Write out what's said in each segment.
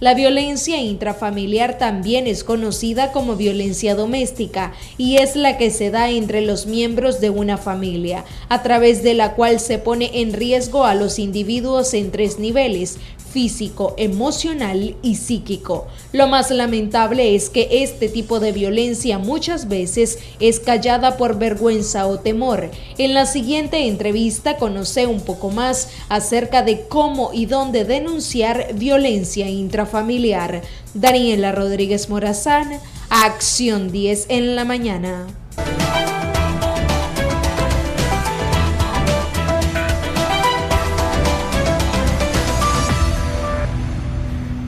La violencia intrafamiliar también es conocida como violencia doméstica y es la que se da entre los miembros de una familia, a través de la cual se pone en riesgo a los individuos en 3 niveles: físico, emocional y psíquico. Lo más lamentable es que este tipo de violencia muchas veces es callada por vergüenza o temor. En la siguiente entrevista conoce un poco más acerca de cómo y dónde denunciar violencia intrafamiliar. Daniela Rodríguez Morazán, Acción 10 en la mañana.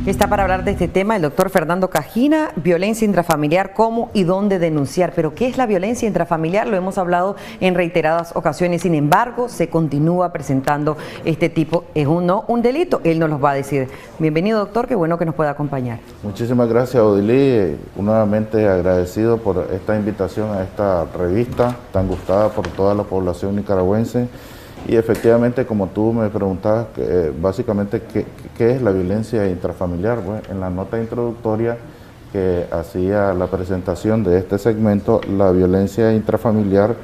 Está para hablar de este tema el doctor Fernando Cajina, violencia intrafamiliar, cómo y dónde denunciar. Pero ¿qué es la violencia intrafamiliar? Lo hemos hablado en reiteradas ocasiones, sin embargo, se continúa presentando este tipo. ¿Es un delito? Él nos los va a decir. Bienvenido, doctor, qué bueno que nos pueda acompañar. Muchísimas gracias, Odilí. Nuevamente agradecido por esta invitación a esta revista tan gustada por toda la población nicaragüense. Y efectivamente, como tú me preguntabas, básicamente, ¿qué es la violencia intrafamiliar? Bueno, en la nota introductoria que hacía la presentación de este segmento, la violencia intrafamiliar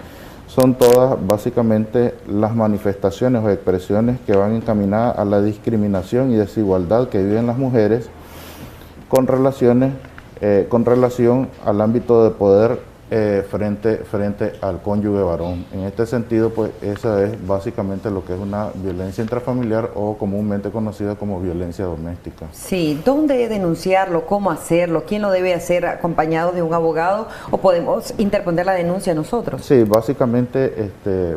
son todas básicamente las manifestaciones o expresiones que van encaminadas a la discriminación y desigualdad que viven las mujeres con relación al ámbito de poder frente al cónyuge varón. En este sentido, pues esa es básicamente lo que es una violencia intrafamiliar o comúnmente conocida como violencia doméstica. Sí, ¿dónde denunciarlo? ¿Cómo hacerlo? ¿Quién lo debe hacer? ¿Acompañado de un abogado o podemos interponer la denuncia nosotros? Sí, básicamente,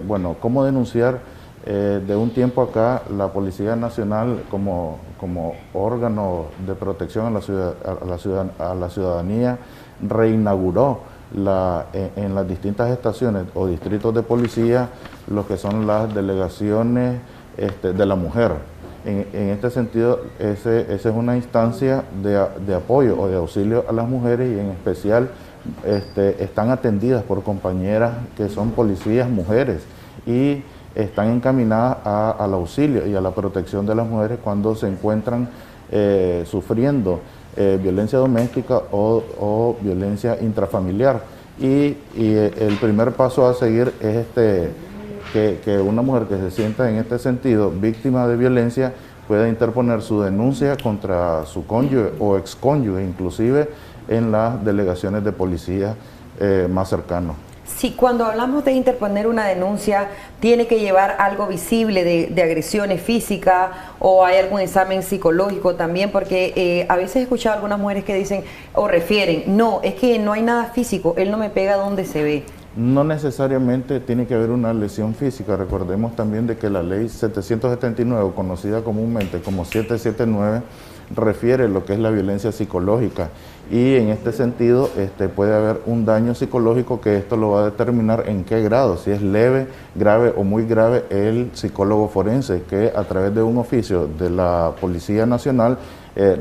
bueno, ¿cómo denunciar? De un tiempo acá, la Policía Nacional como órgano de protección a la ciudadanía reinauguró en las distintas estaciones o distritos de policía lo que son las delegaciones de la mujer. En este sentido, esa es una instancia de apoyo o de auxilio a las mujeres y en especial están atendidas por compañeras que son policías mujeres y están encaminadas al auxilio y a la protección de las mujeres cuando se encuentran sufriendo violencia doméstica o violencia intrafamiliar. Y el primer paso a seguir es que una mujer que se sienta en este sentido víctima de violencia pueda interponer su denuncia contra su cónyuge o excónyuge, inclusive en las delegaciones de policía más cercanos. Sí, cuando hablamos de interponer una denuncia, ¿tiene que llevar algo visible de agresiones físicas o hay algún examen psicológico también? Porque a veces he escuchado a algunas mujeres que dicen o refieren, no, es que no hay nada físico, él no me pega donde se ve. No necesariamente tiene que haber una lesión física. Recordemos también de que la ley 779, conocida comúnmente como 779, refiere lo que es la violencia psicológica y en este sentido puede haber un daño psicológico que esto lo va a determinar en qué grado, si es leve, grave o muy grave, el psicólogo forense que a través de un oficio de la Policía Nacional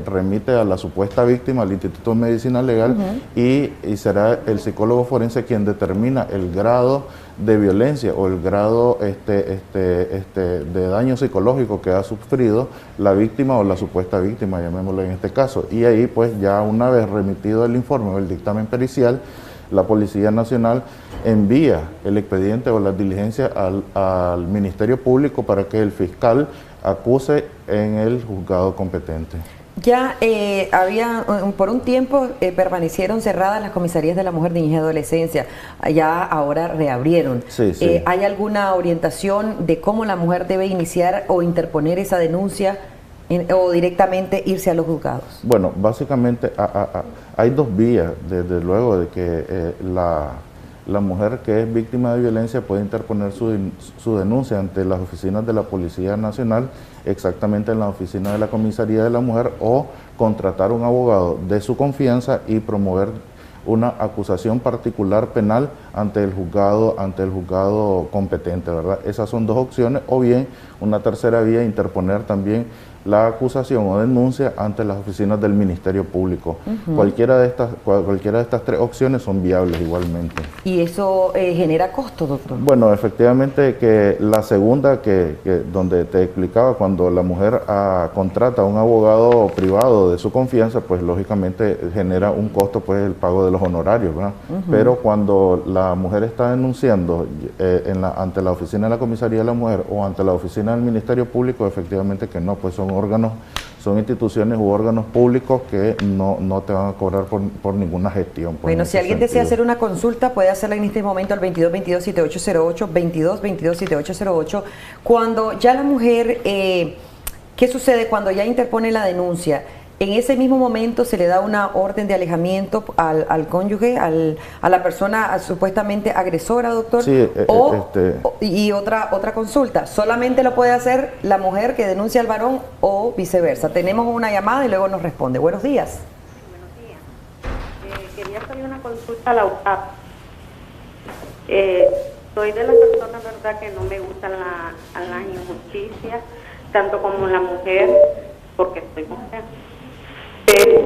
remite a la supuesta víctima al Instituto de Medicina Legal y será el psicólogo forense quien determina el grado de violencia o el grado de daño psicológico que ha sufrido la víctima o la supuesta víctima, llamémoslo en este caso. Y ahí pues ya una vez remitido el informe o el dictamen pericial, la Policía Nacional envía el expediente o la diligencia al Ministerio Público para que el fiscal acuse en el juzgado competente. Ya por un tiempo permanecieron cerradas las comisarías de la mujer, niñez y adolescencia, ya ahora reabrieron. Sí, sí. ¿Hay alguna orientación de cómo la mujer debe iniciar o interponer esa denuncia o directamente irse a los juzgados? Bueno, básicamente hay dos vías, desde luego, de que la mujer que es víctima de violencia puede interponer su denuncia ante las oficinas de la Policía Nacional, exactamente en la oficina de la Comisaría de la Mujer, o contratar un abogado de su confianza y promover una acusación particular penal ante el juzgado competente, ¿verdad? Esas son dos opciones, o bien una tercera vía, interponer también la acusación o denuncia ante las oficinas del Ministerio Público. Cualquiera de estas tres opciones son viables igualmente. ¿Y eso genera costo, doctor? Bueno, efectivamente que la segunda, donde te explicaba, cuando la mujer contrata a un abogado privado de su confianza, pues lógicamente genera un costo, pues el pago de los honorarios, ¿verdad? Pero cuando la mujer está denunciando ante la oficina de la Comisaría de la Mujer o ante la oficina del Ministerio Público, efectivamente que no, pues son instituciones u órganos públicos que no te van a cobrar por ninguna gestión. Bueno, si alguien desea hacer una consulta, puede hacerla en este momento al 2222-7808, 2222-7808. Cuando ya la mujer, ¿qué sucede cuando ya interpone la denuncia? En ese mismo momento se le da una orden de alejamiento al cónyuge, a la persona supuestamente agresora, doctor. Sí, y otra consulta, ¿solamente lo puede hacer la mujer que denuncia al varón o viceversa? Tenemos una llamada y luego nos responde. Buenos días. Buenos días. Quería hacer una consulta a la UAP. Soy de las personas, verdad, que no me gustan las injusticias, tanto como la mujer, porque soy mujer. Pero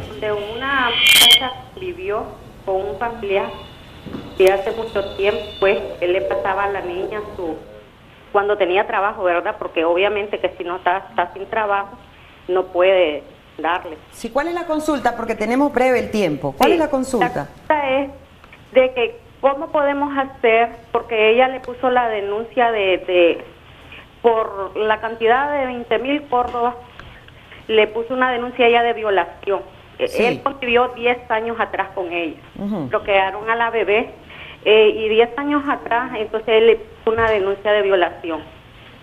donde una muchacha vivió con un familiar que hace mucho tiempo, pues él le pasaba a la niña cuando tenía trabajo, ¿verdad? Porque obviamente que si no está sin trabajo, no puede darle. Sí, ¿cuál es la consulta? Porque tenemos breve el tiempo. ¿Cuál es la consulta? La consulta es de que cómo podemos hacer, porque ella le puso la denuncia por la cantidad de 20.000 córdobas, le puso una denuncia a ella de violación. Sí. Él convivió 10 años atrás con ella. Lo quedaron a la bebé y 10 años atrás, entonces él le puso una denuncia de violación.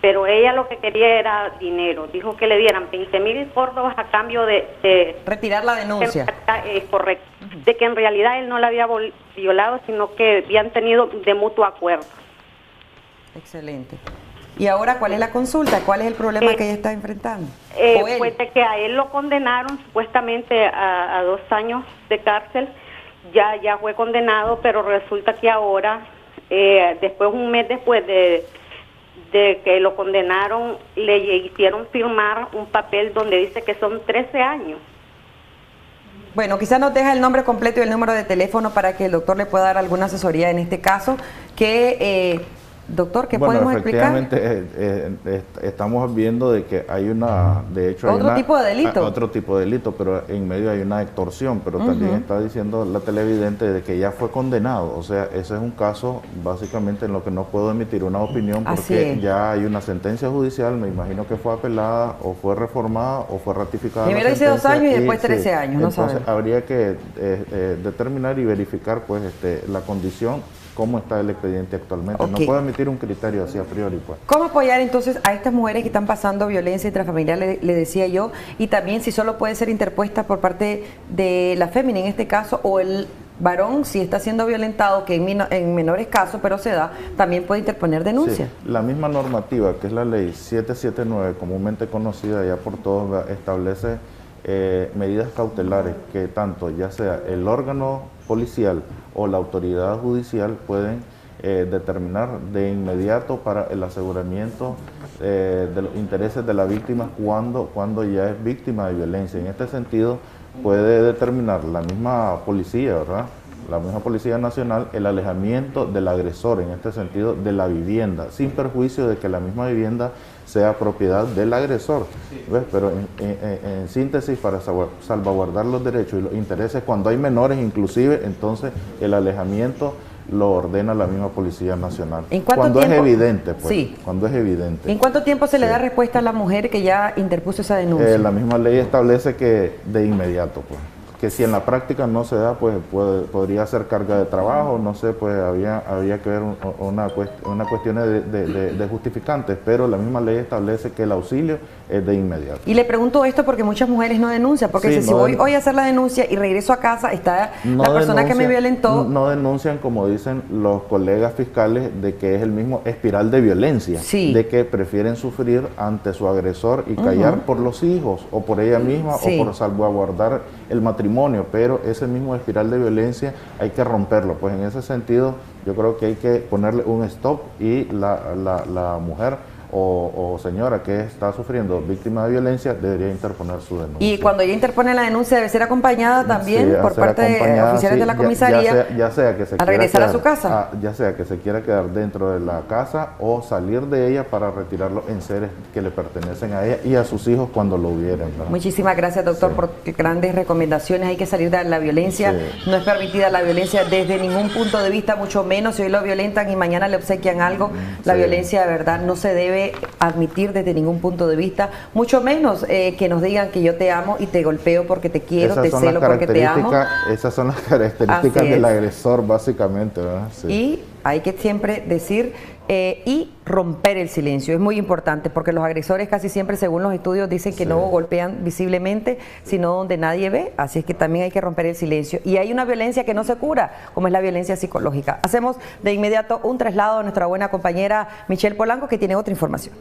Pero ella lo que quería era dinero. Dijo que le dieran 20.000 córdobas a cambio de retirar la denuncia. Correcto. De que en realidad él no la había violado, sino que habían tenido de mutuo acuerdo. Excelente. ¿Y ahora cuál es la consulta? ¿Cuál es el problema que ella está enfrentando? Pues de que a él lo condenaron supuestamente a 2 años de cárcel. Ya fue condenado, pero resulta que ahora, un mes después de que lo condenaron, le hicieron firmar un papel donde dice que son 13 años. Bueno, quizás nos deja el nombre completo y el número de teléfono para que el doctor le pueda dar alguna asesoría en este caso. Doctor, ¿qué podemos explicar? Efectivamente, estamos viendo de que hay otro tipo de delito. Otro tipo de delito, pero en medio hay una extorsión, pero también está diciendo la televidente de que ya fue condenado. O sea, ese es un caso básicamente en lo que no puedo emitir una opinión porque ya hay una sentencia judicial, me imagino que fue apelada o fue reformada o fue ratificada. Primero dice 2 años y después 13 años, no entonces sabemos. Habría que determinar y verificar pues la condición, cómo está el expediente actualmente. No puedo emitir un criterio así a priori. Pues. ¿Cómo apoyar entonces a estas mujeres que están pasando violencia intrafamiliar, le decía yo, y también si solo puede ser interpuesta por parte de la fémina en este caso, o el varón si está siendo violentado, que en menores casos, pero se da, también puede interponer denuncia? Sí, la misma normativa, que es la ley 779, comúnmente conocida ya por todos, establece medidas cautelares que tanto ya sea el órgano policial o la autoridad judicial pueden determinar de inmediato para el aseguramiento de los intereses de la víctima cuando ya es víctima de violencia. En este sentido puede determinar la misma policía, ¿verdad? La misma Policía Nacional, el alejamiento del agresor, en este sentido, de la vivienda, sin perjuicio de que la misma vivienda sea propiedad del agresor. ¿Ves? Pero en síntesis, para salvaguardar los derechos y los intereses, cuando hay menores inclusive, entonces el alejamiento lo ordena la misma Policía Nacional. Cuando es evidente, pues. Sí. Cuando es evidente. ¿En cuánto tiempo se le da respuesta a la mujer que ya interpuso esa denuncia? La misma ley establece que de inmediato, pues. Que si en la práctica no se da, pues podría ser carga de trabajo, no sé, pues había que ver una cuestión de justificantes, pero la misma ley establece que el auxilio es de inmediato. Y le pregunto esto porque muchas mujeres no denuncian, porque si voy hoy a hacer la denuncia y regreso a casa, está la persona que me violentó. No denuncian, como dicen los colegas fiscales, de que es el mismo espiral de violencia, de que prefieren sufrir ante su agresor y callar por los hijos, o por ella misma, o por salvaguardar el matrimonio matrimonio, pero ese mismo espiral de violencia hay que romperlo. Pues en ese sentido yo creo que hay que ponerle un stop y la mujer o señora que está sufriendo víctima de violencia debería interponer su denuncia. Y cuando ella interpone la denuncia debe ser acompañada también por parte de oficiales de la comisaría ya sea que se a regresar a su casa. Ya sea que se quiera quedar dentro de la casa o salir de ella para retirar los enseres que le pertenecen a ella y a sus hijos cuando lo hubieran, ¿verdad? Muchísimas gracias, doctor, por grandes recomendaciones. Hay que salir de la violencia. No es permitida la violencia desde ningún punto de vista, mucho menos si hoy lo violentan y mañana le obsequian algo. La violencia de verdad no se debe admitir desde ningún punto de vista, mucho menos que nos digan que yo te amo y te golpeo porque te quiero, te celo porque te amo. Esas son las características del agresor, básicamente, ¿verdad? Sí. Y hay que siempre decir y romper el silencio, es muy importante porque los agresores casi siempre, según los estudios, dicen que no golpean visiblemente, sino donde nadie ve, así es que también hay que romper el silencio. Y hay una violencia que no se cura, como es la violencia psicológica. Hacemos de inmediato un traslado a nuestra buena compañera Michelle Polanco, que tiene otra información.